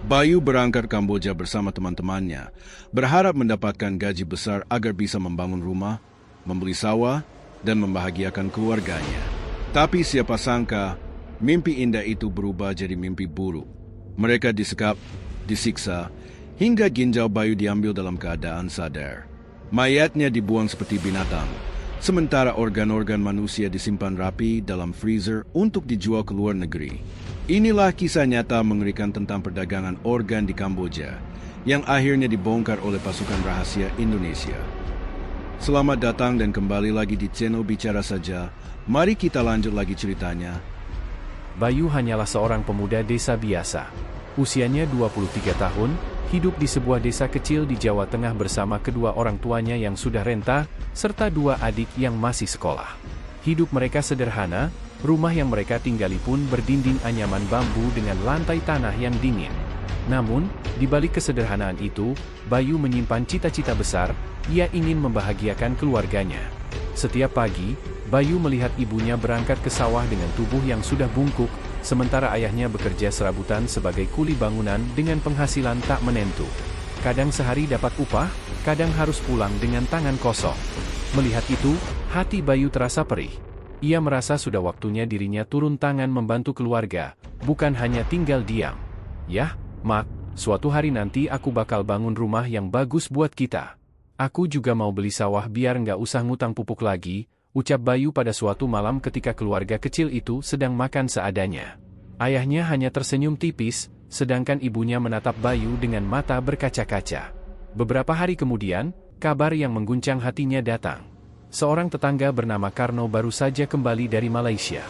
Bayu berangkat Kamboja bersama teman-temannya, berharap mendapatkan gaji besar agar bisa membangun rumah, membeli sawah, dan membahagiakan keluarganya. Tapi siapa sangka, mimpi indah itu berubah jadi mimpi buruk. Mereka disekap, disiksa, hingga ginjal Bayu diambil dalam keadaan sadar. Mayatnya dibuang seperti binatang, sementara organ-organ manusia disimpan rapi dalam freezer untuk dijual ke luar negeri. Inilah kisah nyata mengerikan tentang perdagangan organ di Kamboja, yang akhirnya dibongkar oleh pasukan rahasia Indonesia. Selamat datang dan kembali lagi di channel Bicara Saja. Mari kita lanjut lagi ceritanya. Bayu hanyalah seorang pemuda desa biasa. Usianya 23 tahun, hidup di sebuah desa kecil di Jawa Tengah bersama kedua orang tuanya yang sudah renta, serta dua adik yang masih sekolah. Hidup mereka sederhana, rumah yang mereka tinggali pun berdinding anyaman bambu dengan lantai tanah yang dingin. Namun, di balik kesederhanaan itu, Bayu menyimpan cita-cita besar, ia ingin membahagiakan keluarganya. Setiap pagi, Bayu melihat ibunya berangkat ke sawah dengan tubuh yang sudah bungkuk, sementara ayahnya bekerja serabutan sebagai kuli bangunan dengan penghasilan tak menentu. Kadang sehari dapat upah, kadang harus pulang dengan tangan kosong. Melihat itu, hati Bayu terasa perih. Ia merasa sudah waktunya dirinya turun tangan membantu keluarga, bukan hanya tinggal diam. Yah, Mak, suatu hari nanti aku bakal bangun rumah yang bagus buat kita. Aku juga mau beli sawah biar nggak usah ngutang pupuk lagi, ucap Bayu pada suatu malam ketika keluarga kecil itu sedang makan seadanya. Ayahnya hanya tersenyum tipis, sedangkan ibunya menatap Bayu dengan mata berkaca-kaca. Beberapa hari kemudian, kabar yang mengguncang hatinya datang. Seorang tetangga bernama Karno baru saja kembali dari Malaysia.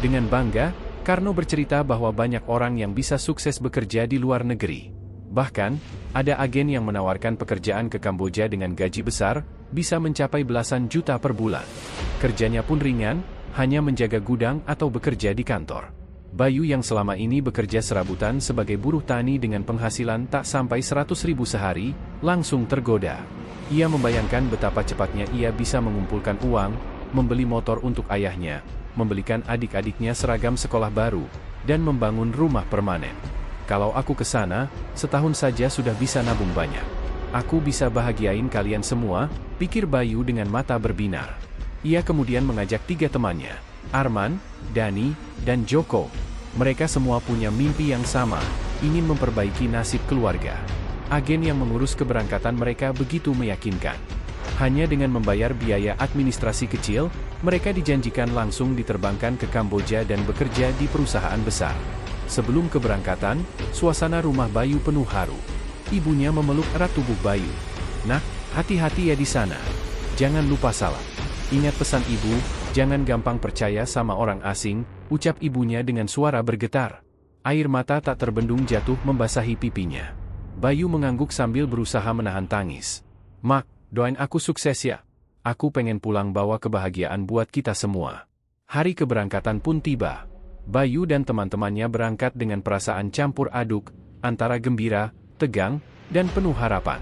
Dengan bangga, Karno bercerita bahwa banyak orang yang bisa sukses bekerja di luar negeri. Bahkan, ada agen yang menawarkan pekerjaan ke Kamboja dengan gaji besar, bisa mencapai belasan juta per bulan. Kerjanya pun ringan, hanya menjaga gudang atau bekerja di kantor. Bayu yang selama ini bekerja serabutan sebagai buruh tani dengan penghasilan tak sampai 100.000 sehari, langsung tergoda. Ia membayangkan betapa cepatnya ia bisa mengumpulkan uang, membeli motor untuk ayahnya, membelikan adik-adiknya seragam sekolah baru, dan membangun rumah permanen. Kalau aku ke sana, setahun saja sudah bisa nabung banyak. Aku bisa bahagiain kalian semua, pikir Bayu dengan mata berbinar. Ia kemudian mengajak 3 temannya, Arman, Dani, dan Joko. Mereka semua punya mimpi yang sama, ingin memperbaiki nasib keluarga. Agen yang mengurus keberangkatan mereka begitu meyakinkan. Hanya dengan membayar biaya administrasi kecil, mereka dijanjikan langsung diterbangkan ke Kamboja dan bekerja di perusahaan besar. Sebelum keberangkatan, suasana rumah Bayu penuh haru. Ibunya memeluk erat tubuh Bayu. "Nak, hati-hati ya di sana. Jangan lupa salam. Ingat pesan ibu, jangan gampang percaya sama orang asing," ucap ibunya dengan suara bergetar. Air mata tak terbendung jatuh membasahi pipinya. Bayu mengangguk sambil berusaha menahan tangis. "Mak, doain aku sukses ya. Aku pengen pulang bawa kebahagiaan buat kita semua." Hari keberangkatan pun tiba. Bayu dan teman-temannya berangkat dengan perasaan campur aduk, antara gembira, tegang, dan penuh harapan.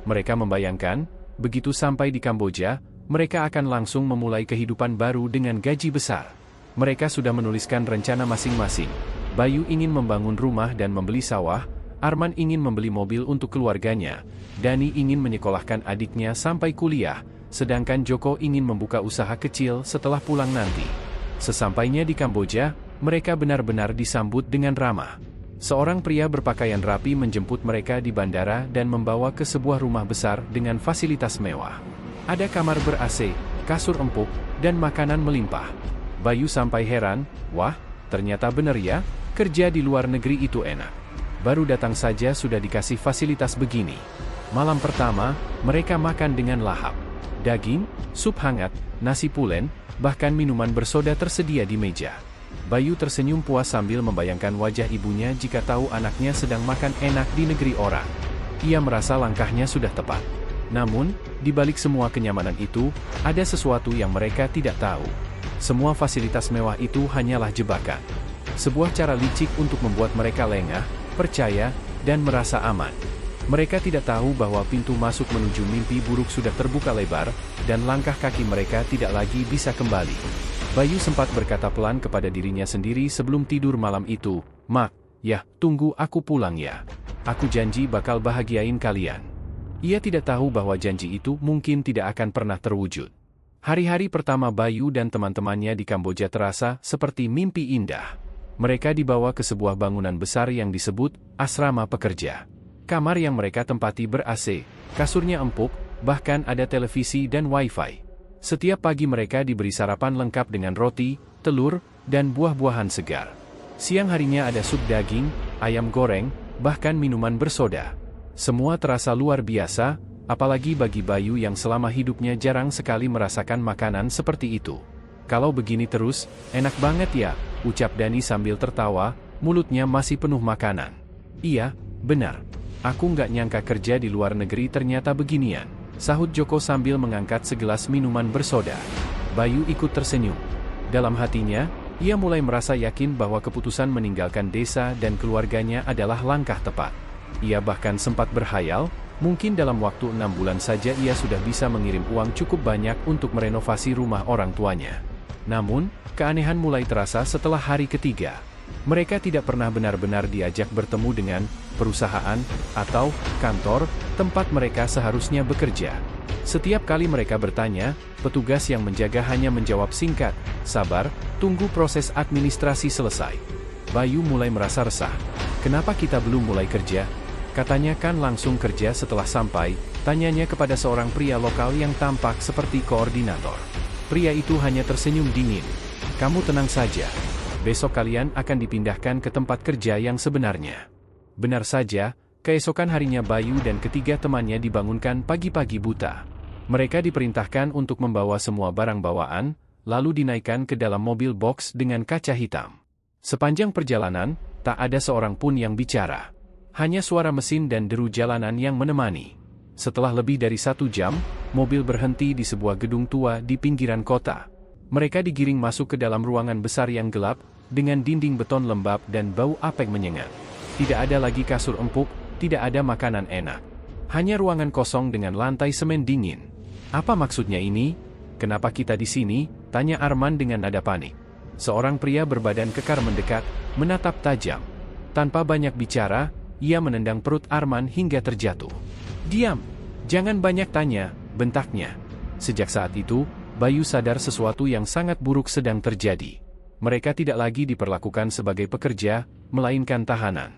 Mereka membayangkan, begitu sampai di Kamboja, mereka akan langsung memulai kehidupan baru dengan gaji besar. Mereka sudah menuliskan rencana masing-masing. Bayu ingin membangun rumah dan membeli sawah, Arman ingin membeli mobil untuk keluarganya, Dani ingin menyekolahkan adiknya sampai kuliah, sedangkan Joko ingin membuka usaha kecil setelah pulang nanti. Sesampainya di Kamboja, mereka benar-benar disambut dengan ramah. Seorang pria berpakaian rapi menjemput mereka di bandara dan membawa ke sebuah rumah besar dengan fasilitas mewah. Ada kamar ber-AC, kasur empuk, dan makanan melimpah. Bayu sampai heran, wah, ternyata benar ya, kerja di luar negeri itu enak. Baru datang saja sudah dikasih fasilitas begini. Malam pertama, mereka makan dengan lahap. Daging, sup hangat, nasi pulen, bahkan minuman bersoda tersedia di meja. Bayu tersenyum puas sambil membayangkan wajah ibunya jika tahu anaknya sedang makan enak di negeri orang. Ia merasa langkahnya sudah tepat. Namun, di balik semua kenyamanan itu, ada sesuatu yang mereka tidak tahu. Semua fasilitas mewah itu hanyalah jebakan. Sebuah cara licik untuk membuat mereka lengah, percaya, dan merasa aman. Mereka tidak tahu bahwa pintu masuk menuju mimpi buruk sudah terbuka lebar, dan langkah kaki mereka tidak lagi bisa kembali. Bayu sempat berkata pelan kepada dirinya sendiri sebelum tidur malam itu, "Mak, ya, tunggu aku pulang ya. Aku janji bakal bahagiain kalian. Ia tidak tahu bahwa janji itu mungkin tidak akan pernah terwujud. Hari-hari pertama Bayu dan teman-temannya di Kamboja terasa seperti mimpi indah. Mereka dibawa ke sebuah bangunan besar yang disebut asrama pekerja. Kamar yang mereka tempati ber-AC, kasurnya empuk, bahkan ada televisi dan wifi. Setiap pagi mereka diberi sarapan lengkap dengan roti, telur, dan buah-buahan segar. Siang harinya ada sup daging, ayam goreng, bahkan minuman bersoda. Semua terasa luar biasa, apalagi bagi Bayu yang selama hidupnya jarang sekali merasakan makanan seperti itu. Kalau begini terus, enak banget ya, ucap Dani sambil tertawa, mulutnya masih penuh makanan. Iya, benar. Aku nggak nyangka kerja di luar negeri ternyata beginian, sahut Joko sambil mengangkat segelas minuman bersoda. Bayu ikut tersenyum. Dalam hatinya, ia mulai merasa yakin bahwa keputusan meninggalkan desa dan keluarganya adalah langkah tepat. Ia bahkan sempat berhayal, mungkin dalam waktu 6 bulan saja ia sudah bisa mengirim uang cukup banyak untuk merenovasi rumah orang tuanya. Namun, keanehan mulai terasa setelah hari ketiga. Mereka tidak pernah benar-benar diajak bertemu dengan perusahaan atau kantor tempat mereka seharusnya bekerja. Setiap kali mereka bertanya, petugas yang menjaga hanya menjawab singkat, "Sabar, tunggu proses administrasi selesai." Bayu mulai merasa resah. "Kenapa kita belum mulai kerja?" Katanya kan langsung kerja setelah sampai, tanyanya kepada seorang pria lokal yang tampak seperti koordinator. Pria itu hanya tersenyum dingin. "Kamu tenang saja. Besok kalian akan dipindahkan ke tempat kerja yang sebenarnya." Benar saja, keesokan harinya Bayu dan ketiga temannya dibangunkan pagi-pagi buta. Mereka diperintahkan untuk membawa semua barang bawaan, lalu dinaikkan ke dalam mobil box dengan kaca hitam. Sepanjang perjalanan, tak ada seorang pun yang bicara. Hanya suara mesin dan deru jalanan yang menemani. Setelah lebih dari 1 jam, mobil berhenti di sebuah gedung tua di pinggiran kota. Mereka digiring masuk ke dalam ruangan besar yang gelap, dengan dinding beton lembab dan bau apek menyengat. Tidak ada lagi kasur empuk, tidak ada makanan enak. Hanya ruangan kosong dengan lantai semen dingin. "Apa maksudnya ini? Kenapa kita di sini?" tanya Arman dengan nada panik. Seorang pria berbadan kekar mendekat, menatap tajam. Tanpa banyak bicara, ia menendang perut Arman hingga terjatuh. "Diam! Jangan banyak tanya," bentaknya. Sejak saat itu, Bayu sadar sesuatu yang sangat buruk sedang terjadi. Mereka tidak lagi diperlakukan sebagai pekerja, melainkan tahanan.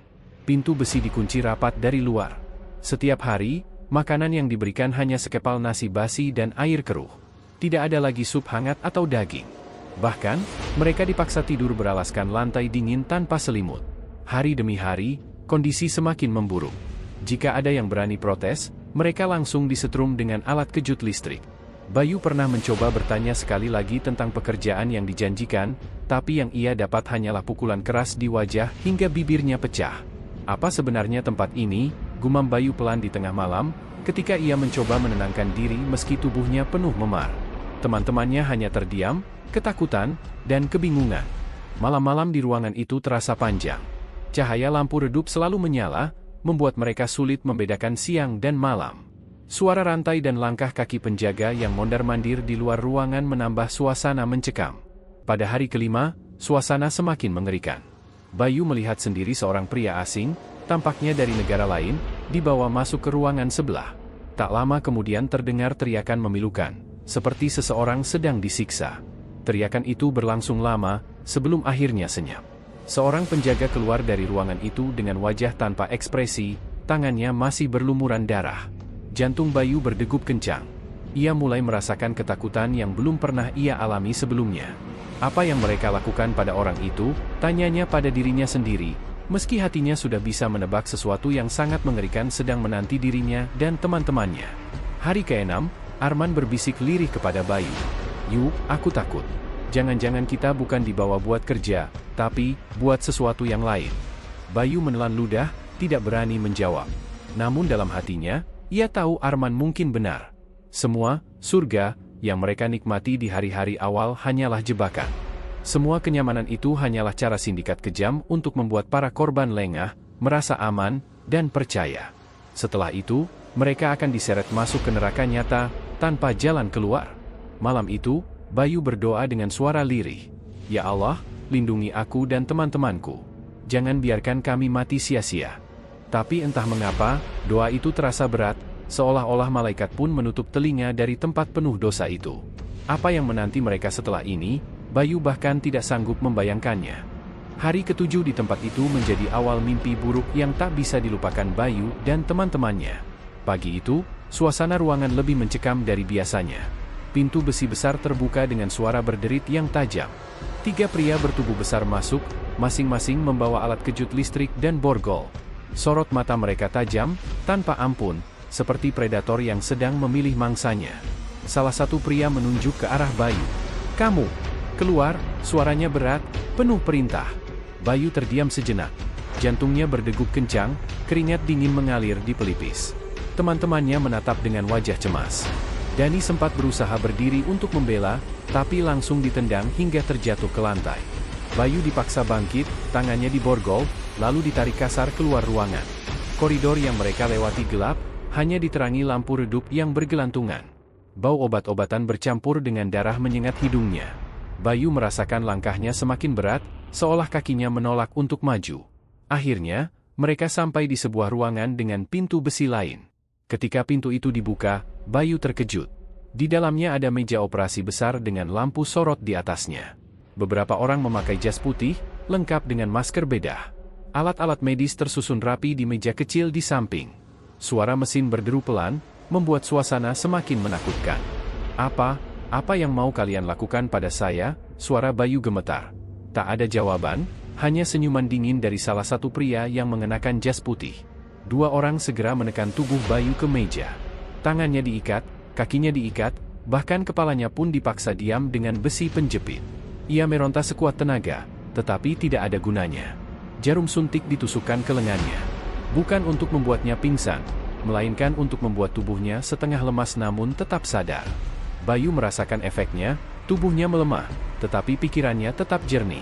Pintu besi dikunci rapat dari luar. Setiap hari, makanan yang diberikan hanya sekepal nasi basi dan air keruh. Tidak ada lagi sup hangat atau daging. Bahkan, mereka dipaksa tidur beralaskan lantai dingin tanpa selimut. Hari demi hari, kondisi semakin memburuk. Jika ada yang berani protes, mereka langsung disetrum dengan alat kejut listrik. Bayu pernah mencoba bertanya sekali lagi tentang pekerjaan yang dijanjikan, tapi yang ia dapat hanyalah pukulan keras di wajah hingga bibirnya pecah. "Apa sebenarnya tempat ini?" gumam Bayu pelan di tengah malam, ketika ia mencoba menenangkan diri meski tubuhnya penuh memar. Teman-temannya hanya terdiam, ketakutan, dan kebingungan. Malam-malam di ruangan itu terasa panjang. Cahaya lampu redup selalu menyala, membuat mereka sulit membedakan siang dan malam. Suara rantai dan langkah kaki penjaga yang mondar-mandir di luar ruangan menambah suasana mencekam. Pada hari kelima, suasana semakin mengerikan. Bayu melihat sendiri seorang pria asing, tampaknya dari negara lain, dibawa masuk ke ruangan sebelah. Tak lama kemudian terdengar teriakan memilukan, seperti seseorang sedang disiksa. Teriakan itu berlangsung lama, sebelum akhirnya senyap. Seorang penjaga keluar dari ruangan itu dengan wajah tanpa ekspresi, tangannya masih berlumuran darah. Jantung Bayu berdegup kencang. Ia mulai merasakan ketakutan yang belum pernah ia alami sebelumnya. Apa yang mereka lakukan pada orang itu, tanyanya pada dirinya sendiri, meski hatinya sudah bisa menebak sesuatu yang sangat mengerikan sedang menanti dirinya dan teman-temannya. Hari ke-6, Arman berbisik lirih kepada Bayu. "Yu, aku takut. Jangan-jangan kita bukan dibawa buat kerja, tapi buat sesuatu yang lain." Bayu menelan ludah, tidak berani menjawab. Namun dalam hatinya, ia tahu Arman mungkin benar. Semua surga yang mereka nikmati di hari-hari awal hanyalah jebakan. Semua kenyamanan itu hanyalah cara sindikat kejam untuk membuat para korban lengah, merasa aman, dan percaya. Setelah itu, mereka akan diseret masuk ke neraka nyata, tanpa jalan keluar. Malam itu, Bayu berdoa dengan suara lirih. "Ya Allah, lindungi aku dan teman-temanku. Jangan biarkan kami mati sia-sia." Tapi entah mengapa, doa itu terasa berat, seolah-olah malaikat pun menutup telinga dari tempat penuh dosa itu. Apa yang menanti mereka setelah ini, Bayu bahkan tidak sanggup membayangkannya. Hari ketujuh di tempat itu menjadi awal mimpi buruk yang tak bisa dilupakan Bayu dan teman-temannya. Pagi itu, suasana ruangan lebih mencekam dari biasanya. Pintu besi besar terbuka dengan suara berderit yang tajam. 3 pria bertubuh besar masuk, masing-masing membawa alat kejut listrik dan borgol. Sorot mata mereka tajam, tanpa ampun, seperti predator yang sedang memilih mangsanya. Salah satu pria menunjuk ke arah Bayu. "Kamu, keluar!" Suaranya berat, penuh perintah. Bayu terdiam sejenak. Jantungnya berdegup kencang, keringat dingin mengalir di pelipis. Teman-temannya menatap dengan wajah cemas. Dani sempat berusaha berdiri untuk membela, tapi langsung ditendang hingga terjatuh ke lantai. Bayu dipaksa bangkit, tangannya diborgol, lalu ditarik kasar keluar ruangan. Koridor yang mereka lewati gelap, hanya diterangi lampu redup yang bergelantungan. Bau obat-obatan bercampur dengan darah menyengat hidungnya. Bayu merasakan langkahnya semakin berat, seolah kakinya menolak untuk maju. Akhirnya, mereka sampai di sebuah ruangan dengan pintu besi lain. Ketika pintu itu dibuka, Bayu terkejut. Di dalamnya ada meja operasi besar dengan lampu sorot di atasnya. Beberapa orang memakai jas putih, lengkap dengan masker bedah. Alat-alat medis tersusun rapi di meja kecil di samping. Suara mesin berderu pelan, membuat suasana semakin menakutkan. Apa yang mau kalian lakukan pada saya?" Suara Bayu gemetar. Tak ada jawaban, hanya senyuman dingin dari salah satu pria yang mengenakan jas putih. 2 orang segera menekan tubuh Bayu ke meja. Tangannya diikat, kakinya diikat, bahkan kepalanya pun dipaksa diam dengan besi penjepit. Ia meronta sekuat tenaga, tetapi tidak ada gunanya. Jarum suntik ditusukkan ke lengannya. Bukan untuk membuatnya pingsan, melainkan untuk membuat tubuhnya setengah lemas namun tetap sadar. Bayu merasakan efeknya, tubuhnya melemah, tetapi pikirannya tetap jernih.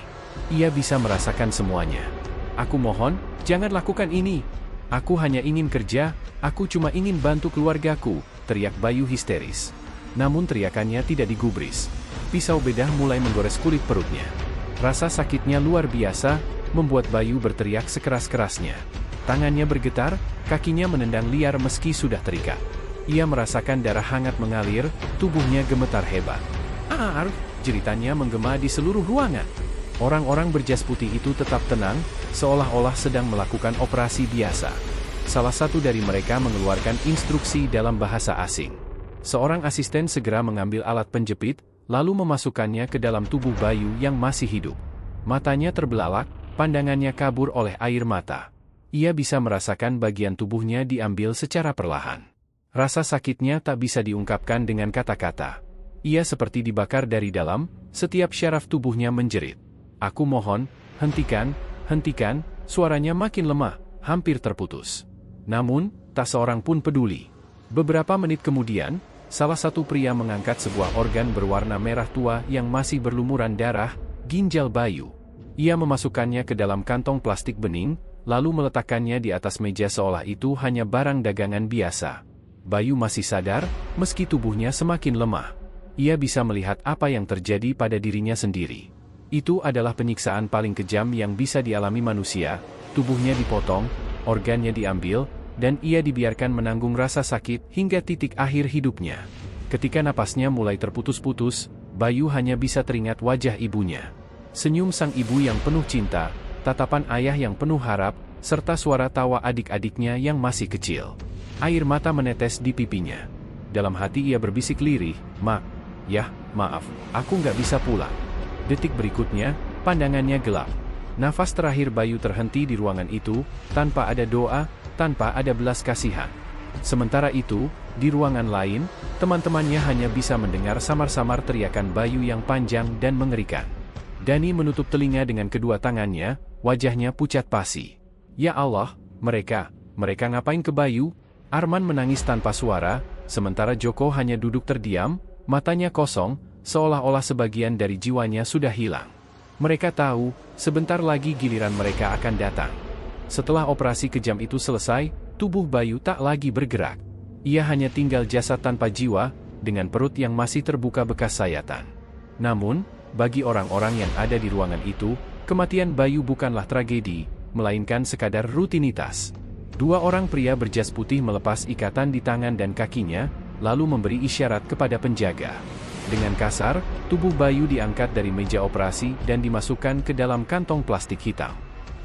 Ia bisa merasakan semuanya. "Aku mohon, jangan lakukan ini. Aku hanya ingin kerja, aku cuma ingin bantu keluargaku," teriak Bayu histeris. Namun teriakannya tidak digubris. Pisau bedah mulai menggores kulit perutnya. Rasa sakitnya luar biasa, membuat Bayu berteriak sekeras-kerasnya. Tangannya bergetar, kakinya menendang liar meski sudah terikat. Ia merasakan darah hangat mengalir, tubuhnya gemetar hebat. "Ar!" jeritannya menggema di seluruh ruangan. Orang-orang berjas putih itu tetap tenang, seolah-olah sedang melakukan operasi biasa. Salah satu dari mereka mengeluarkan instruksi dalam bahasa asing. Seorang asisten segera mengambil alat penjepit, lalu memasukkannya ke dalam tubuh Bayu yang masih hidup. Matanya terbelalak, pandangannya kabur oleh air mata. Ia bisa merasakan bagian tubuhnya diambil secara perlahan. Rasa sakitnya tak bisa diungkapkan dengan kata-kata. Ia seperti dibakar dari dalam, setiap syaraf tubuhnya menjerit. "Aku mohon, hentikan, hentikan," suaranya makin lemah, hampir terputus. Namun, tak seorang pun peduli. Beberapa menit kemudian, salah satu pria mengangkat sebuah organ berwarna merah tua yang masih berlumuran darah, ginjal Bayu. Ia memasukkannya ke dalam kantong plastik bening, lalu meletakkannya di atas meja seolah itu hanya barang dagangan biasa. Bayu masih sadar, meski tubuhnya semakin lemah. Ia bisa melihat apa yang terjadi pada dirinya sendiri. Itu adalah penyiksaan paling kejam yang bisa dialami manusia, tubuhnya dipotong, organnya diambil, dan ia dibiarkan menanggung rasa sakit hingga titik akhir hidupnya. Ketika napasnya mulai terputus-putus, Bayu hanya bisa teringat wajah ibunya. Senyum sang ibu yang penuh cinta, tatapan ayah yang penuh harap, serta suara tawa adik-adiknya yang masih kecil. Air mata menetes di pipinya. Dalam hati ia berbisik lirih, maaf, aku nggak bisa pulang." Detik berikutnya, pandangannya gelap. Nafas terakhir Bayu terhenti di ruangan itu, tanpa ada doa, tanpa ada belas kasihan. Sementara itu, di ruangan lain, teman-temannya hanya bisa mendengar samar-samar teriakan Bayu yang panjang dan mengerikan. Dani menutup telinga dengan kedua tangannya, wajahnya pucat pasi. "Ya Allah, mereka ngapain ke Bayu?" Arman menangis tanpa suara, sementara Joko hanya duduk terdiam, matanya kosong, seolah-olah sebagian dari jiwanya sudah hilang. Mereka tahu, sebentar lagi giliran mereka akan datang. Setelah operasi kejam itu selesai, tubuh Bayu tak lagi bergerak. Ia hanya tinggal jasad tanpa jiwa, dengan perut yang masih terbuka bekas sayatan. Namun, bagi orang-orang yang ada di ruangan itu, kematian Bayu bukanlah tragedi, melainkan sekadar rutinitas. Dua orang pria berjas putih melepas ikatan di tangan dan kakinya, lalu memberi isyarat kepada penjaga. Dengan kasar, tubuh Bayu diangkat dari meja operasi dan dimasukkan ke dalam kantong plastik hitam.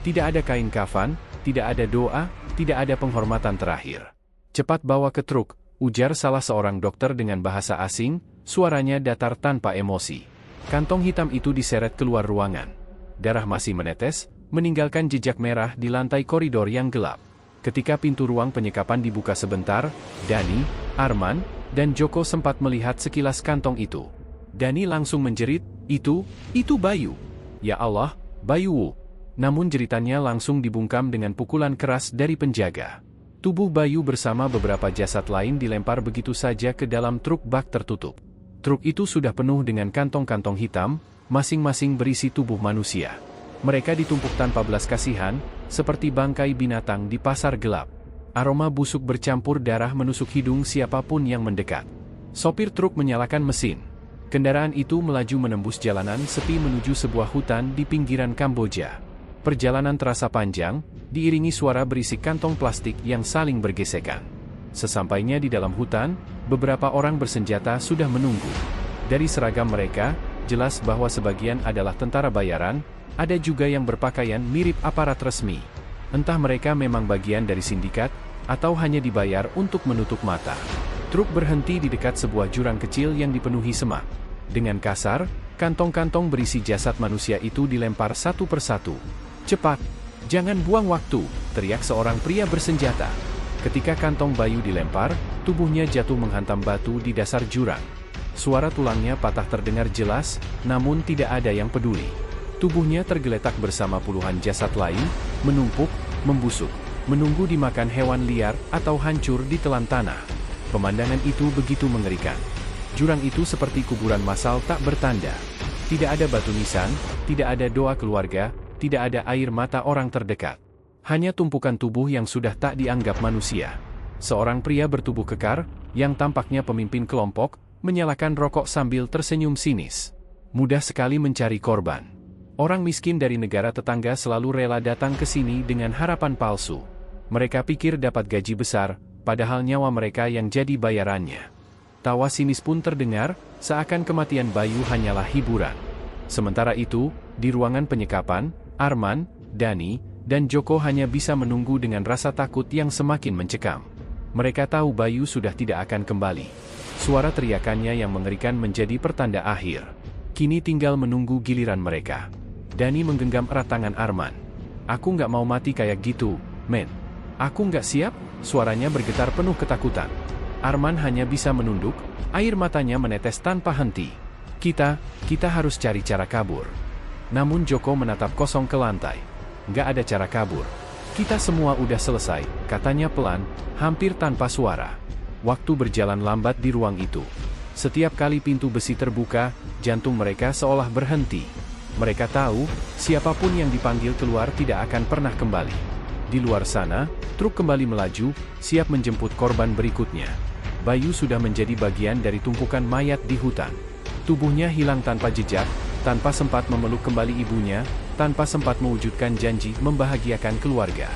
Tidak ada kain kafan, tidak ada doa, tidak ada penghormatan terakhir. "Cepat bawa ke truk," ujar salah seorang dokter dengan bahasa asing, suaranya datar tanpa emosi. Kantong hitam itu diseret keluar ruangan. Darah masih menetes, meninggalkan jejak merah di lantai koridor yang gelap. Ketika pintu ruang penyekapan dibuka sebentar, Dani, Arman, dan Joko sempat melihat sekilas kantong itu. Dani langsung menjerit, Itu Bayu. Ya Allah, Bayu. Namun jeritannya langsung dibungkam dengan pukulan keras dari penjaga. Tubuh Bayu bersama beberapa jasad lain dilempar begitu saja ke dalam truk bak tertutup. Truk itu sudah penuh dengan kantong-kantong hitam, masing-masing berisi tubuh manusia. Mereka ditumpuk tanpa belas kasihan, seperti bangkai binatang di pasar gelap. Aroma busuk bercampur darah menusuk hidung siapapun yang mendekat. Sopir truk menyalakan mesin. Kendaraan itu melaju menembus jalanan sepi menuju sebuah hutan di pinggiran Kamboja. Perjalanan terasa panjang, diiringi suara berisik kantong plastik yang saling bergesekan. Sesampainya di dalam hutan, beberapa orang bersenjata sudah menunggu. Dari seragam mereka, jelas bahwa sebagian adalah tentara bayaran, ada juga yang berpakaian mirip aparat resmi. Entah mereka memang bagian dari sindikat, atau hanya dibayar untuk menutup mata. Truk berhenti di dekat sebuah jurang kecil yang dipenuhi semak. Dengan kasar, kantong-kantong berisi jasad manusia itu dilempar satu persatu. "Cepat! Jangan buang waktu!" teriak seorang pria bersenjata. Ketika kantong Bayu dilempar, tubuhnya jatuh menghantam batu di dasar jurang. Suara tulangnya patah terdengar jelas, namun tidak ada yang peduli. Tubuhnya tergeletak bersama puluhan jasad lain, menumpuk, membusuk, menunggu dimakan hewan liar atau hancur di telan tanah. Pemandangan itu begitu mengerikan. Jurang itu seperti kuburan massal tak bertanda. Tidak ada batu nisan, tidak ada doa keluarga, tidak ada air mata orang terdekat. Hanya tumpukan tubuh yang sudah tak dianggap manusia. Seorang pria bertubuh kekar, yang tampaknya pemimpin kelompok, menyalakan rokok sambil tersenyum sinis. Mudah sekali mencari korban. Orang miskin dari negara tetangga selalu rela datang ke sini dengan harapan palsu. Mereka pikir dapat gaji besar, padahal nyawa mereka yang jadi bayarannya. Tawa sinis pun terdengar, seakan kematian Bayu hanyalah hiburan. Sementara itu, di ruangan penyekapan, Arman, Dani, dan Joko hanya bisa menunggu dengan rasa takut yang semakin mencekam. Mereka tahu Bayu sudah tidak akan kembali. Suara teriakannya yang mengerikan menjadi pertanda akhir. Kini tinggal menunggu giliran mereka. Dani menggenggam erat tangan Arman. "Aku nggak mau mati kayak gitu, men. Aku nggak siap," suaranya bergetar penuh ketakutan. Arman hanya bisa menunduk, air matanya menetes tanpa henti. Kita harus cari cara kabur." Namun Joko menatap kosong ke lantai. "Nggak ada cara kabur. Kita semua udah selesai," katanya pelan, hampir tanpa suara. Waktu berjalan lambat di ruang itu. Setiap kali pintu besi terbuka, jantung mereka seolah berhenti. Mereka tahu, siapapun yang dipanggil keluar tidak akan pernah kembali. Di luar sana, truk kembali melaju, siap menjemput korban berikutnya. Bayu sudah menjadi bagian dari tumpukan mayat di hutan. Tubuhnya hilang tanpa jejak, tanpa sempat memeluk kembali ibunya, tanpa sempat mewujudkan janji membahagiakan keluarga.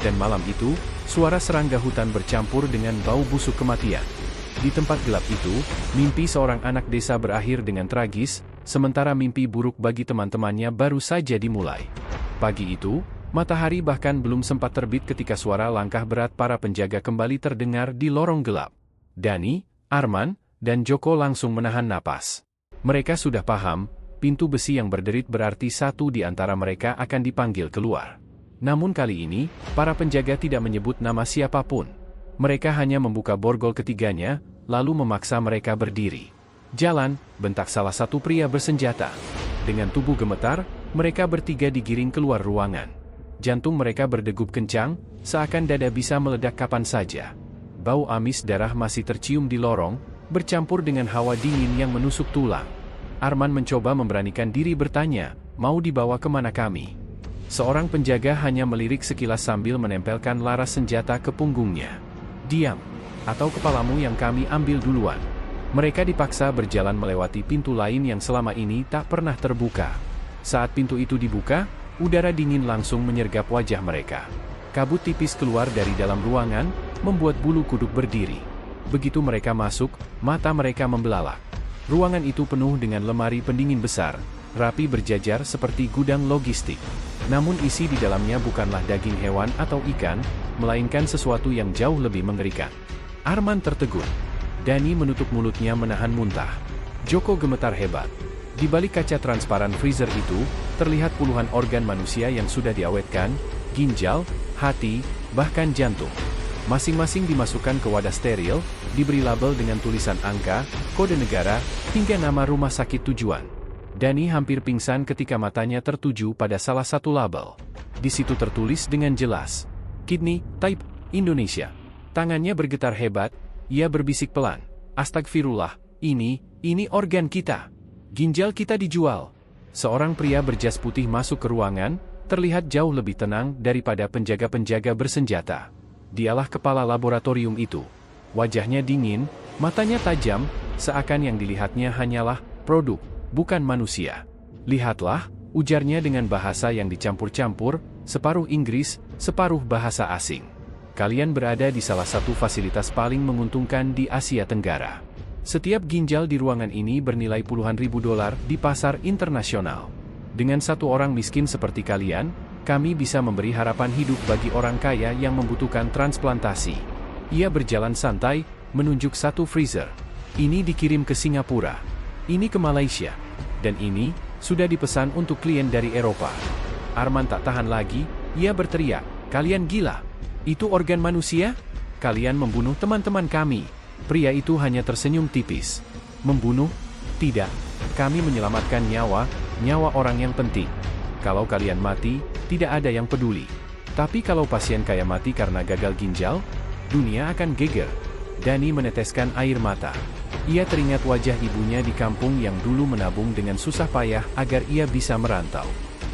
Dan malam itu, suara serangga hutan bercampur dengan bau busuk kematian. Di tempat gelap itu, mimpi seorang anak desa berakhir dengan tragis, sementara mimpi buruk bagi teman-temannya baru saja dimulai. Pagi itu, matahari bahkan belum sempat terbit ketika suara langkah berat para penjaga kembali terdengar di lorong gelap. Dani, Arman, dan Joko langsung menahan napas. Mereka sudah paham, pintu besi yang berderit berarti satu di antara mereka akan dipanggil keluar. Namun kali ini, para penjaga tidak menyebut nama siapapun. Mereka hanya membuka borgol ketiganya, lalu memaksa mereka berdiri. "Jalan," bentak salah satu pria bersenjata. Dengan tubuh gemetar, mereka bertiga digiring keluar ruangan. Jantung mereka berdegup kencang, seakan dada bisa meledak kapan saja. Bau amis darah masih tercium di lorong, bercampur dengan hawa dingin yang menusuk tulang. Arman mencoba memberanikan diri bertanya, "Mau dibawa kemana kami?" Seorang penjaga hanya melirik sekilas sambil menempelkan laras senjata ke punggungnya. "Diam, atau kepalamu yang kami ambil duluan." Mereka dipaksa berjalan melewati pintu lain yang selama ini tak pernah terbuka. Saat pintu itu dibuka, udara dingin langsung menyergap wajah mereka. Kabut tipis keluar dari dalam ruangan, membuat bulu kuduk berdiri. Begitu mereka masuk, mata mereka membelalak. Ruangan itu penuh dengan lemari pendingin besar, rapi berjajar seperti gudang logistik. Namun isi di dalamnya bukanlah daging hewan atau ikan, melainkan sesuatu yang jauh lebih mengerikan. Arman tertegun. Dani menutup mulutnya menahan muntah. Joko gemetar hebat. Di balik kaca transparan freezer itu, terlihat puluhan organ manusia yang sudah diawetkan, ginjal, hati, bahkan jantung. Masing-masing dimasukkan ke wadah steril, diberi label dengan tulisan angka, kode negara, hingga nama rumah sakit tujuan. Dani hampir pingsan ketika matanya tertuju pada salah satu label. Di situ tertulis dengan jelas, Kidney Type Indonesia. Tangannya bergetar hebat, ia berbisik pelan, "Astagfirullah, ini organ kita. Ginjal kita dijual." Seorang pria berjas putih masuk ke ruangan, terlihat jauh lebih tenang daripada penjaga-penjaga bersenjata. Dialah kepala laboratorium itu. Wajahnya dingin, matanya tajam, seakan yang dilihatnya hanyalah produk, bukan manusia. "Lihatlah," ujarnya dengan bahasa yang dicampur-campur, separuh Inggris, separuh bahasa asing. "Kalian berada di salah satu fasilitas paling menguntungkan di Asia Tenggara. Setiap ginjal di ruangan ini bernilai puluhan ribu dolar di pasar internasional. Dengan satu orang miskin seperti kalian, kami bisa memberi harapan hidup bagi orang kaya yang membutuhkan transplantasi." Ia berjalan santai, menunjuk satu freezer. "Ini dikirim ke Singapura. Ini ke Malaysia. Dan ini, sudah dipesan untuk klien dari Eropa." Arman tak tahan lagi, ia berteriak, "Kalian gila? Itu organ manusia? Kalian membunuh teman-teman kami." Pria itu hanya tersenyum tipis. "Membunuh? Tidak. Kami menyelamatkan nyawa orang yang penting. Kalau kalian mati, tidak ada yang peduli. Tapi kalau pasien kaya mati karena gagal ginjal, dunia akan geger." Dani meneteskan air mata. Ia teringat wajah ibunya di kampung yang dulu menabung dengan susah payah agar ia bisa merantau.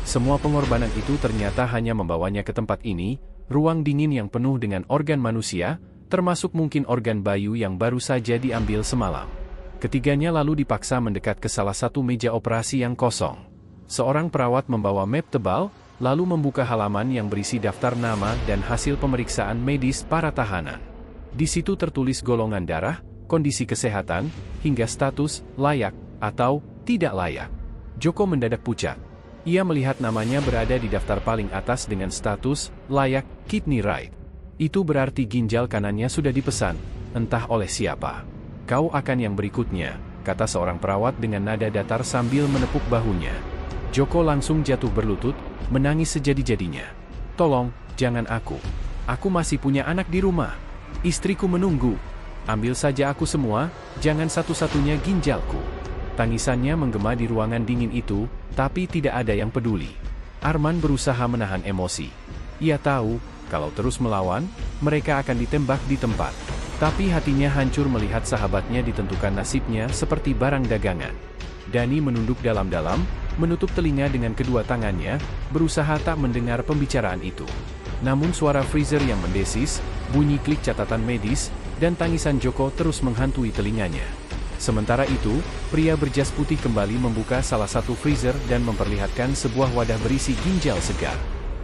Semua pengorbanan itu ternyata hanya membawanya ke tempat ini, ruang dingin yang penuh dengan organ manusia, termasuk mungkin organ bayu yang baru saja diambil semalam. Ketiganya lalu dipaksa mendekat ke salah satu meja operasi yang kosong. Seorang perawat membawa map tebal, lalu membuka halaman yang berisi daftar nama dan hasil pemeriksaan medis para tahanan. Di situ tertulis golongan darah, kondisi kesehatan, hingga status layak atau tidak layak. Joko mendadak pucat. Ia melihat namanya berada di daftar paling atas dengan status layak kidney right. Itu berarti ginjal kanannya sudah dipesan, entah oleh siapa. "Kau akan yang berikutnya," kata seorang perawat dengan nada datar sambil menepuk bahunya. Joko langsung jatuh berlutut, menangis sejadi-jadinya. "Tolong, jangan aku. Aku masih punya anak di rumah. Istriku menunggu. Ambil saja aku semua, jangan satu-satunya ginjalku." Tangisannya menggema di ruangan dingin itu, tapi tidak ada yang peduli. Arman berusaha menahan emosi. Ia tahu, kalau terus melawan, mereka akan ditembak di tempat. Tapi hatinya hancur melihat sahabatnya ditentukan nasibnya seperti barang dagangan. Dani menunduk dalam-dalam, menutup telinga dengan kedua tangannya, berusaha tak mendengar pembicaraan itu. Namun suara freezer yang mendesis, bunyi klik catatan medis, dan tangisan Joko terus menghantui telinganya. Sementara itu, pria berjas putih kembali membuka salah satu freezer dan memperlihatkan sebuah wadah berisi ginjal segar.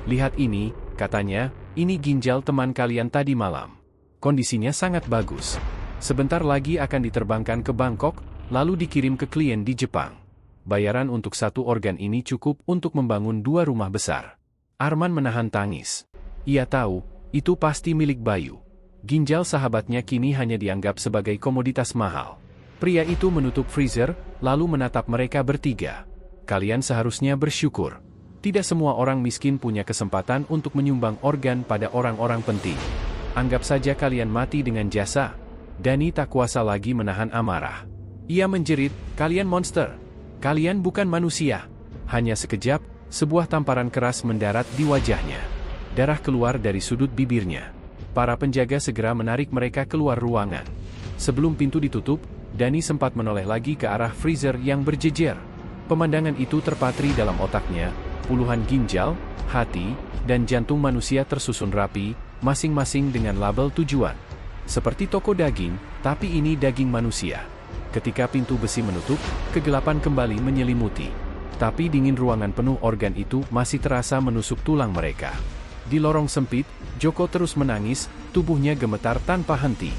"Lihat ini," katanya, "ini ginjal teman kalian tadi malam. Kondisinya sangat bagus. Sebentar lagi akan diterbangkan ke Bangkok, lalu dikirim ke klien di Jepang. Bayaran untuk satu organ ini cukup untuk membangun 2 rumah besar." Arman menahan tangis. Ia tahu, itu pasti milik Bayu. Ginjal sahabatnya kini hanya dianggap sebagai komoditas mahal. Pria itu menutup freezer, lalu menatap mereka bertiga. "Kalian seharusnya bersyukur. Tidak semua orang miskin punya kesempatan untuk menyumbang organ pada orang-orang penting. Anggap saja kalian mati dengan jasa." Dani tak kuasa lagi menahan amarah. Ia menjerit, "Kalian monster! Kalian bukan manusia!" Hanya sekejap, sebuah tamparan keras mendarat di wajahnya. Darah keluar dari sudut bibirnya. Para penjaga segera menarik mereka keluar ruangan. Sebelum pintu ditutup, Dani sempat menoleh lagi ke arah freezer yang berjejer. Pemandangan itu terpatri dalam otaknya. Puluhan ginjal, hati, dan jantung manusia tersusun rapi, masing-masing dengan label tujuan. Seperti toko daging, tapi ini daging manusia. Ketika pintu besi menutup, kegelapan kembali menyelimuti. Tapi dingin ruangan penuh organ itu masih terasa menusuk tulang mereka. Di lorong sempit, Joko terus menangis, tubuhnya gemetar tanpa henti.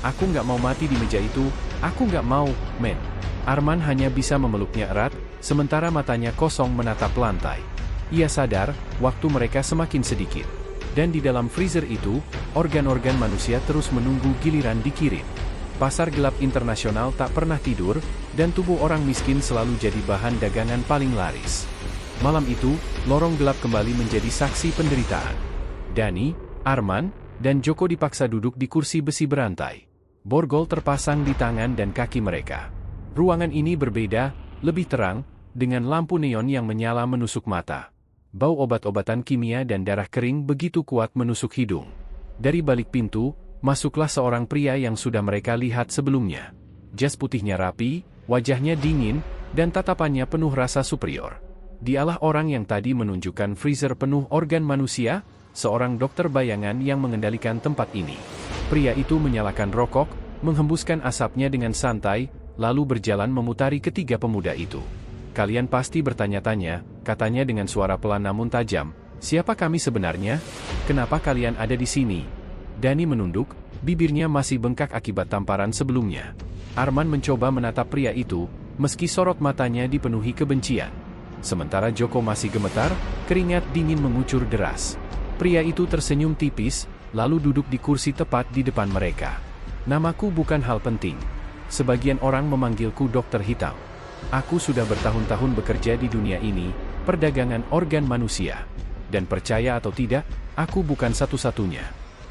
Aku nggak mau mati di meja itu, aku nggak mau, men. Arman hanya bisa memeluknya erat, sementara matanya kosong menatap lantai. Ia sadar, waktu mereka semakin sedikit. Dan di dalam freezer itu, organ-organ manusia terus menunggu giliran dikirim. Pasar gelap internasional tak pernah tidur, dan tubuh orang miskin selalu jadi bahan dagangan paling laris. Malam itu, lorong gelap kembali menjadi saksi penderitaan. Dani, Arman, dan Joko dipaksa duduk di kursi besi berantai. Borgol terpasang di tangan dan kaki mereka. Ruangan ini berbeda, lebih terang, dengan lampu neon yang menyala menusuk mata. Bau obat-obatan kimia dan darah kering begitu kuat menusuk hidung. Dari balik pintu, masuklah seorang pria yang sudah mereka lihat sebelumnya. Jas putihnya rapi, wajahnya dingin, dan tatapannya penuh rasa superior. Dialah orang yang tadi menunjukkan freezer penuh organ manusia, seorang dokter bayangan yang mengendalikan tempat ini. Pria itu menyalakan rokok, menghembuskan asapnya dengan santai, lalu berjalan memutari ketiga pemuda itu. Kalian pasti bertanya-tanya, katanya dengan suara pelan namun tajam, siapa kami sebenarnya? Kenapa kalian ada di sini? Dani menunduk, bibirnya masih bengkak akibat tamparan sebelumnya. Arman mencoba menatap pria itu, meski sorot matanya dipenuhi kebencian. Sementara Joko masih gemetar, keringat dingin mengucur deras. Pria itu tersenyum tipis, lalu duduk di kursi tepat di depan mereka. Namaku bukan hal penting. Sebagian orang memanggilku Dokter Hitam. Aku sudah bertahun-tahun bekerja di dunia ini, perdagangan organ manusia. Dan percaya atau tidak, aku bukan satu-satunya.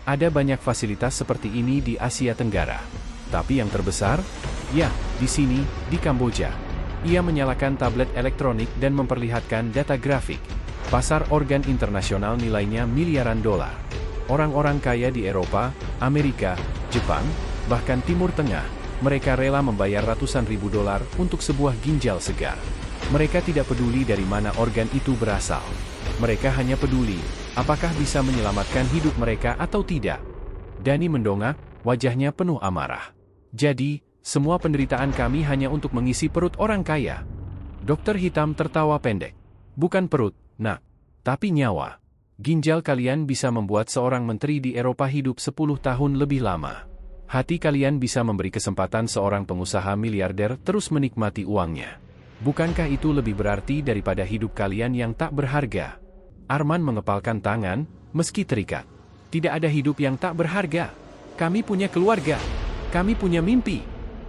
Ada banyak fasilitas seperti ini di Asia Tenggara. Tapi yang terbesar, ya, di sini, di Kamboja. Ia menyalakan tablet elektronik dan memperlihatkan data grafik. Pasar organ internasional nilainya miliaran dolar. Orang-orang kaya di Eropa, Amerika, Jepang, bahkan Timur Tengah, mereka rela membayar ratusan ribu dolar untuk sebuah ginjal segar. Mereka tidak peduli dari mana organ itu berasal. Mereka hanya peduli, apakah bisa menyelamatkan hidup mereka atau tidak. Dani mendongak, wajahnya penuh amarah. Jadi, semua penderitaan kami hanya untuk mengisi perut orang kaya. Dokter Hitam tertawa pendek. Bukan perut, nak, tapi nyawa. Ginjal kalian bisa membuat seorang menteri di Eropa hidup 10 tahun lebih lama. Hati kalian bisa memberi kesempatan seorang pengusaha miliarder terus menikmati uangnya. Bukankah itu lebih berarti daripada hidup kalian yang tak berharga? Arman mengepalkan tangan, meski terikat. Tidak ada hidup yang tak berharga. Kami punya keluarga. Kami punya mimpi.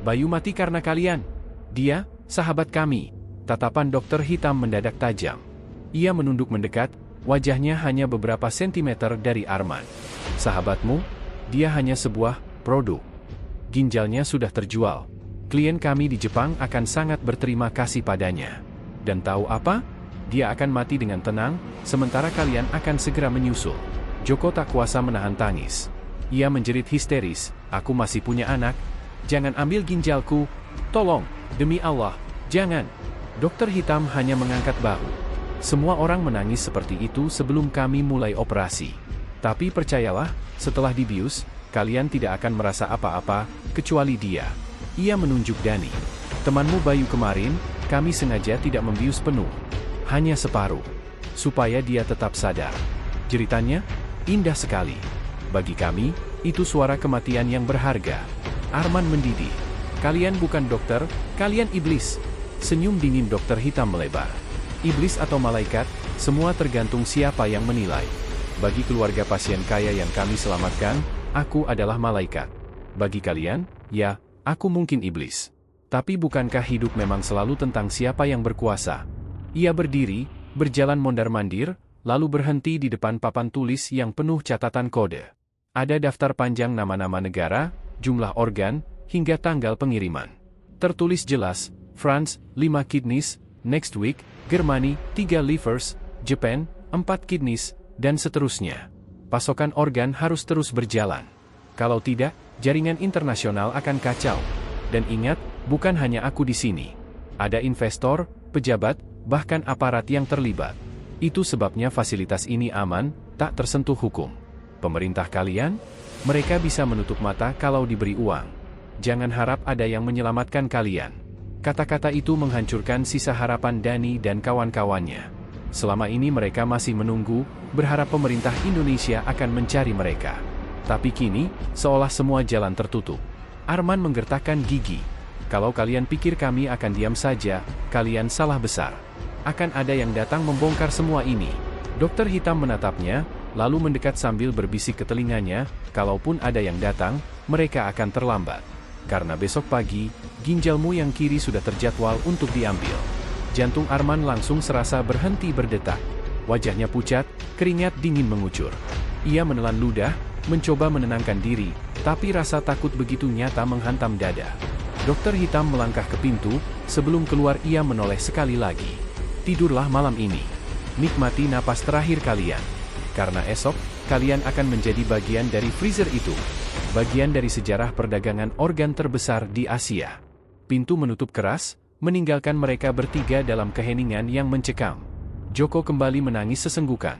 Bayu mati karena kalian. Dia, sahabat kami. Tatapan Dokter Hitam mendadak tajam. Ia menunduk mendekat, wajahnya hanya beberapa sentimeter dari Arman. Sahabatmu? Dia hanya sebuah produk. Ginjalnya sudah terjual. Klien kami di Jepang akan sangat berterima kasih padanya. Dan tahu apa? Dia akan mati dengan tenang, sementara kalian akan segera menyusul. Joko tak kuasa menahan tangis. Ia menjerit histeris, aku masih punya anak. Jangan ambil ginjalku, tolong, demi Allah, jangan. Dokter Hitam hanya mengangkat bahu. Semua orang menangis seperti itu sebelum kami mulai operasi. Tapi percayalah, setelah dibius, kalian tidak akan merasa apa-apa, kecuali dia. Ia menunjuk Dani. Temanmu Bayu kemarin, kami sengaja tidak membius penuh. Hanya separuh. Supaya dia tetap sadar. Jeritannya, indah sekali. Bagi kami, itu suara kematian yang berharga. Arman mendidih. Kalian bukan dokter, kalian iblis. Senyum dingin Dokter Hitam melebar. Iblis atau malaikat, semua tergantung siapa yang menilai. Bagi keluarga pasien kaya yang kami selamatkan, aku adalah malaikat. Bagi kalian, ya, aku mungkin iblis. Tapi bukankah hidup memang selalu tentang siapa yang berkuasa? Ia berdiri, berjalan mondar-mandir, lalu berhenti di depan papan tulis yang penuh catatan kode. Ada daftar panjang nama-nama negara, jumlah organ, hingga tanggal pengiriman. Tertulis jelas, France, 5 kidneys, next week, Germany, 3 livers, Japan, 4 kidneys, dan seterusnya. Pasokan organ harus terus berjalan. Kalau tidak, jaringan internasional akan kacau. Dan ingat, bukan hanya aku di sini. Ada investor, pejabat, bahkan aparat yang terlibat. Itu sebabnya fasilitas ini aman, tak tersentuh hukum. Pemerintah kalian, mereka bisa menutup mata kalau diberi uang. Jangan harap ada yang menyelamatkan kalian. Kata-kata itu menghancurkan sisa harapan Dani dan kawan-kawannya. Selama ini mereka masih menunggu, berharap pemerintah Indonesia akan mencari mereka. Tapi kini, seolah semua jalan tertutup. Arman menggertakkan gigi. Kalau kalian pikir kami akan diam saja, kalian salah besar. Akan ada yang datang membongkar semua ini. Dokter hitam menatapnya, lalu mendekat sambil berbisik ke telinganya, kalaupun ada yang datang, mereka akan terlambat. Karena besok pagi, ginjalmu yang kiri sudah terjadwal untuk diambil. Jantung Arman langsung serasa berhenti berdetak. Wajahnya pucat, keringat dingin mengucur. Ia menelan ludah, mencoba menenangkan diri, tapi rasa takut begitu nyata menghantam dada. Dokter hitam melangkah ke pintu, sebelum keluar ia menoleh sekali lagi. Tidurlah malam ini. Nikmati napas terakhir kalian. Karena esok, kalian akan menjadi bagian dari freezer itu. Bagian dari sejarah perdagangan organ terbesar di Asia. Pintu menutup keras, meninggalkan mereka bertiga dalam keheningan yang mencekam. Joko kembali menangis sesenggukan.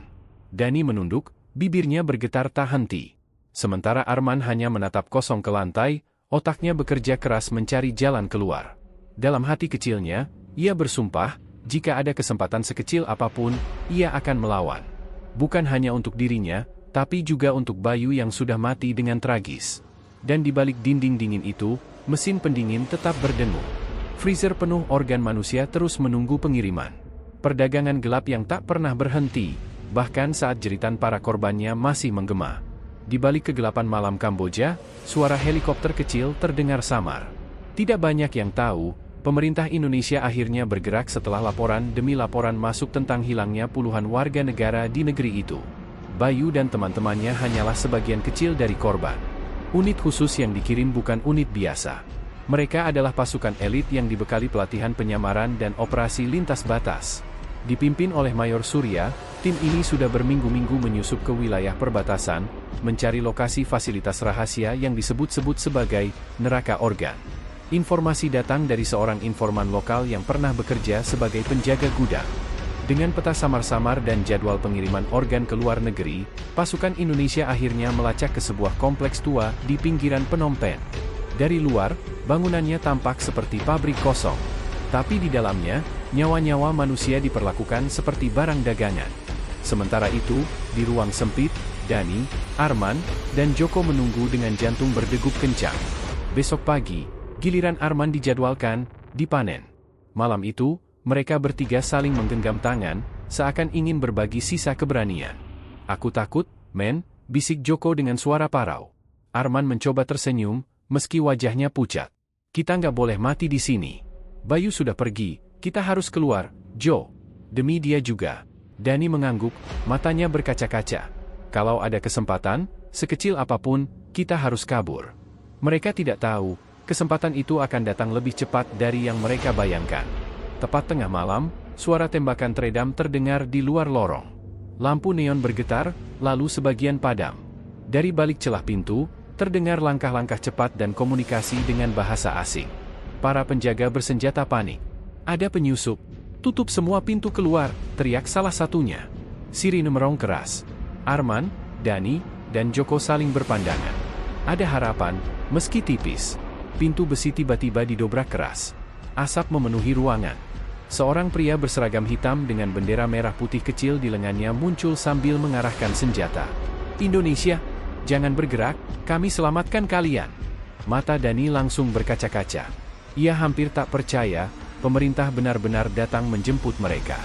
Dani menunduk, bibirnya bergetar tak henti. Sementara Arman hanya menatap kosong ke lantai, otaknya bekerja keras mencari jalan keluar. Dalam hati kecilnya, ia bersumpah, jika ada kesempatan sekecil apapun, ia akan melawan. Bukan hanya untuk dirinya, tapi juga untuk Bayu yang sudah mati dengan tragis. Dan di balik dinding dingin itu, mesin pendingin tetap berdengung. Freezer penuh organ manusia terus menunggu pengiriman. Perdagangan gelap yang tak pernah berhenti, bahkan saat jeritan para korbannya masih menggema. Di balik kegelapan malam Kamboja, suara helikopter kecil terdengar samar. Tidak banyak yang tahu, pemerintah Indonesia akhirnya bergerak setelah laporan demi laporan masuk tentang hilangnya puluhan warga negara di negeri itu. Bayu dan teman-temannya hanyalah sebagian kecil dari korban. Unit khusus yang dikirim bukan unit biasa. Mereka adalah pasukan elit yang dibekali pelatihan penyamaran dan operasi lintas batas. Dipimpin oleh Mayor Surya, tim ini sudah berminggu-minggu menyusup ke wilayah perbatasan, mencari lokasi fasilitas rahasia yang disebut-sebut sebagai neraka organ. Informasi datang dari seorang informan lokal yang pernah bekerja sebagai penjaga gudang. Dengan peta samar-samar dan jadwal pengiriman organ ke luar negeri, pasukan Indonesia akhirnya melacak ke sebuah kompleks tua di pinggiran Phnom Penh. Dari luar, bangunannya tampak seperti pabrik kosong. Tapi di dalamnya, nyawa-nyawa manusia diperlakukan seperti barang dagangan. Sementara itu, di ruang sempit, Dani, Arman, dan Joko menunggu dengan jantung berdegup kencang. Besok pagi, giliran Arman dijadwalkan dipanen. Malam itu, mereka bertiga saling menggenggam tangan, seakan ingin berbagi sisa keberanian. "Aku takut, men," bisik Joko dengan suara parau. Arman mencoba tersenyum, meski wajahnya pucat. "Kita nggak boleh mati di sini. Bayu sudah pergi, kita harus keluar, Jo. Demi dia juga." Dani mengangguk, matanya berkaca-kaca. "Kalau ada kesempatan, sekecil apapun, kita harus kabur." Mereka tidak tahu, kesempatan itu akan datang lebih cepat dari yang mereka bayangkan. Tepat tengah malam, suara tembakan teredam terdengar di luar lorong. Lampu neon bergetar, lalu sebagian padam. Dari balik celah pintu, terdengar langkah-langkah cepat dan komunikasi dengan bahasa asing. Para penjaga bersenjata panik. "Ada penyusup. Tutup semua pintu keluar," teriak salah satunya. Sirine merong keras. Arman, Dani, dan Joko saling berpandangan. Ada harapan, meski tipis. Pintu besi tiba-tiba didobrak keras. Asap memenuhi ruangan. Seorang pria berseragam hitam dengan bendera merah putih kecil di lengannya muncul sambil mengarahkan senjata. "Indonesia, jangan bergerak, kami selamatkan kalian." Mata Dani langsung berkaca-kaca. Ia hampir tak percaya, pemerintah benar-benar datang menjemput mereka.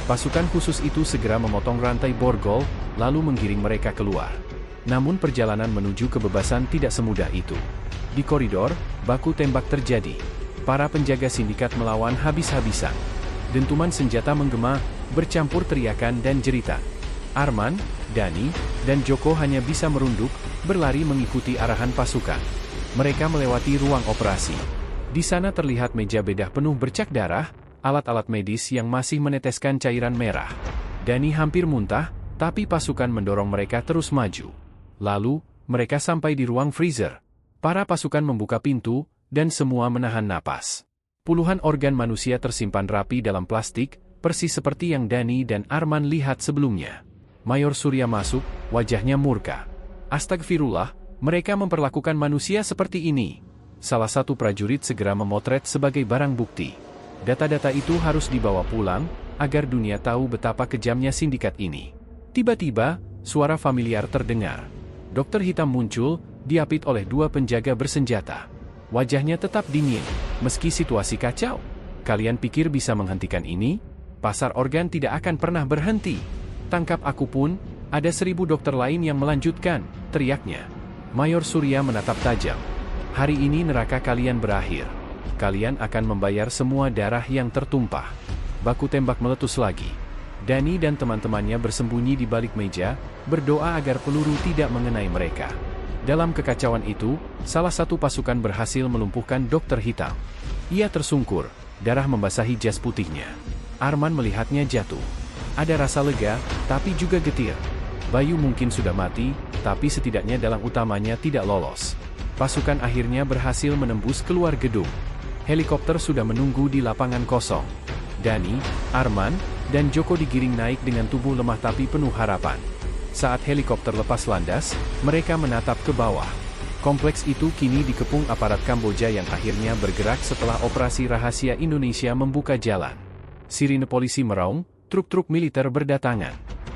Pasukan khusus itu segera memotong rantai borgol, lalu menggiring mereka keluar. Namun perjalanan menuju kebebasan tidak semudah itu. Di koridor, baku tembak terjadi. Para penjaga sindikat melawan habis-habisan. Dentuman senjata menggema, bercampur teriakan dan jeritan. Arman, Dani, dan Joko hanya bisa merunduk, berlari mengikuti arahan pasukan. Mereka melewati ruang operasi. Di sana terlihat meja bedah penuh bercak darah, alat-alat medis yang masih meneteskan cairan merah. Dani hampir muntah, tapi pasukan mendorong mereka terus maju. Lalu, mereka sampai di ruang freezer. Para pasukan membuka pintu, dan semua menahan napas. Puluhan organ manusia tersimpan rapi dalam plastik, persis seperti yang Dani dan Arman lihat sebelumnya. Mayor Surya masuk, wajahnya murka. "Astagfirullah, mereka memperlakukan manusia seperti ini." Salah satu prajurit segera memotret sebagai barang bukti. "Data-data itu harus dibawa pulang, agar dunia tahu betapa kejamnya sindikat ini. Tiba-tiba, suara familiar terdengar. Dokter hitam muncul, diapit oleh dua penjaga bersenjata. Wajahnya tetap dingin, meski situasi kacau. Kalian pikir bisa menghentikan ini? Pasar organ tidak akan pernah berhenti. Tangkap aku pun, ada 1000 dokter lain yang melanjutkan, teriaknya. Mayor Surya menatap tajam. Hari ini neraka kalian berakhir. Kalian akan membayar semua darah yang tertumpah. Baku tembak meletus lagi. Dani dan teman-temannya bersembunyi di balik meja, berdoa agar peluru tidak mengenai mereka. Dalam kekacauan itu, salah satu pasukan berhasil melumpuhkan dokter hitam. Ia tersungkur, darah membasahi jas putihnya. Arman melihatnya jatuh. Ada rasa lega, tapi juga getir. Bayu mungkin sudah mati, tapi setidaknya dalang utamanya tidak lolos. Pasukan akhirnya berhasil menembus keluar gedung. Helikopter sudah menunggu di lapangan kosong. Dani, Arman, dan Joko digiring naik dengan tubuh lemah tapi penuh harapan. Saat helikopter lepas landas, mereka menatap ke bawah. Kompleks itu kini dikepung aparat Kamboja yang akhirnya bergerak setelah operasi rahasia Indonesia membuka jalan. Sirine polisi meraung, truk-truk militer berdatangan.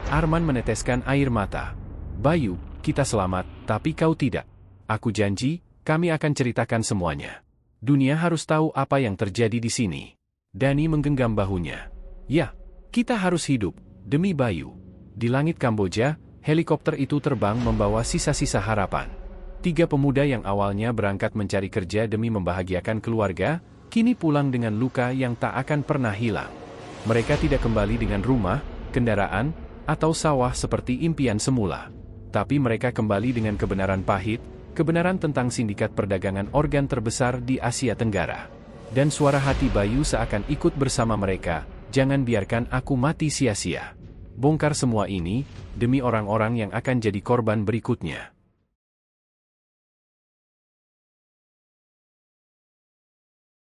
Arman meneteskan air mata. Bayu, kita selamat, tapi kau tidak. Aku janji, kami akan ceritakan semuanya. Dunia harus tahu apa yang terjadi di sini. Dani menggenggam bahunya. Ya, kita harus hidup, demi Bayu. Di langit Kamboja, helikopter itu terbang membawa sisa-sisa harapan. 3 pemuda yang awalnya berangkat mencari kerja demi membahagiakan keluarga, kini pulang dengan luka yang tak akan pernah hilang. Mereka tidak kembali dengan rumah, kendaraan, atau sawah seperti impian semula. Tapi mereka kembali dengan kebenaran pahit, kebenaran tentang sindikat perdagangan organ terbesar di Asia Tenggara. Dan suara hati Bayu seakan ikut bersama mereka, jangan biarkan aku mati sia-sia. Bongkar semua ini, demi orang-orang yang akan jadi korban berikutnya.